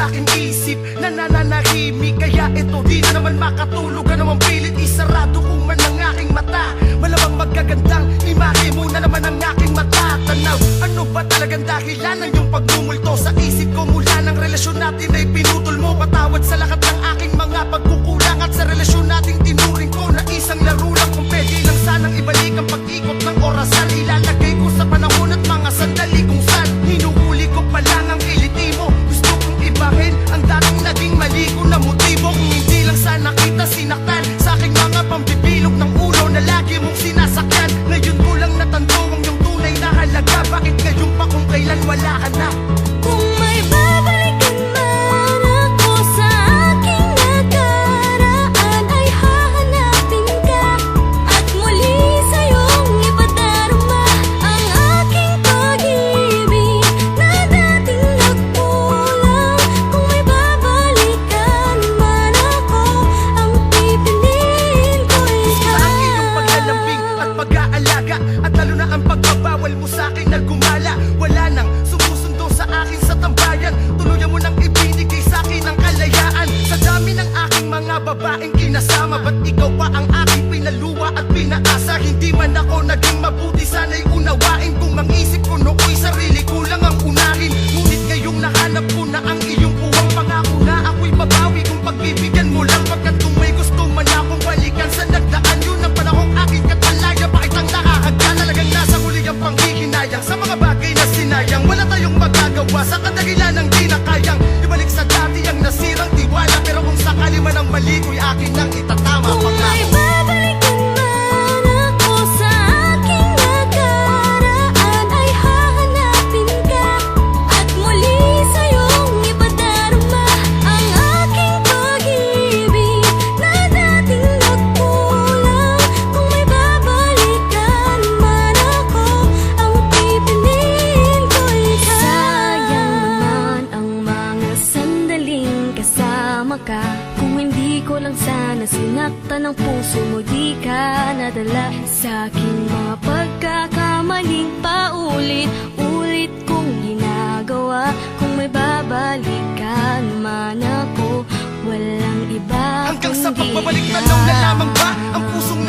aking isip na nananahimik. Kaya ito di na naman makatulog, ka naman pilit isarado ko man ang aking mata. Malamang magagandang imahe mo na naman ang aking mata. Tanaw, ano ba talagang dahilan ng iyong pagmumulto sa isip ko? Mula ng relasyon natin ay pinutol mo. Patawad sa lahat ng aking mga pagkukulang, at sa relasyon nating tinuring ko na isang laro lang. Kung pwede lang sanang ibalik ang pag-ikot ng orasan, ilalagay ko sa panahon at mga sandali kung saan hinuhuli ko pa lang ang kiliti mo. Gusto kong ibahin ang dating naging mali ko na motibo. Kung hindi lang sana kita sinaktan sa aking mga pambibilog ng ulo na lagi mong sinasakyan. Ngayon ko lang natanto ang iyong tunay na halaga. Bakit ngayon pa kung kailan wala ka na? Kung may babalikan man ako sa aking nakaraan, ay hahanapin ka at muli sa'yong ipadarama ang aking pag-ibig na dating nagkulang. Kung may babalikan man ako, ang pipiliin ko Sa ikaw. ang iyong paglalambing at pag-aalaga, at lalo na ang pagbabawal mo sa akin na gumala. Wala nang sumusundo sa akin sa tambayan. Tuluyan mo nang ibinigay sa akin ang kalayaan. Sa dami ng aking mga babaeng kinasama, ba't ikaw pa ang aking pinaluwa at pinaasa? Hindi man ako naging mabuti, sana'y unawain. Kung ang isip ko nooy sarili ko lang ang unahin. Ngunit ngayong nahanap ko na ang iyong buwang pangako na ako'y babawi kung pagbibigyan mo lang. Pagkat kung may gusto man akong balikan sa nagdaan, yun ang panahong aking katalaya. Bakit ang nakahagda? Talagang nasa huli ang panghihinayang sa mga bagay na sinayang. Wala tayong magagawa sa kadahilan ng di na kayang ibalik sa dati ang nasirang tiwala. Pero kung sakali man ang mali ko'y akin nang itatama. Kung may babalikan man ako sa aking nakaraan, ay hahanapin ka at muli sa'yong ipadarama ang aking pag-ibig na dating nagkulang. Kung may babalikan man ako, ang pipiliin ko ikaw. Sayang naman ang mga sandaling kasama ka. Kung hindi ko lang sana sinaktan ang puso mo, di ka nadala sa aking mga pagkakamaling paulit-ulit kong ginagawa. Kung may babalikan man ako, walang iba Hanggang sa kundi pagbabalik ikaw. tanong na lamang ba ang pusong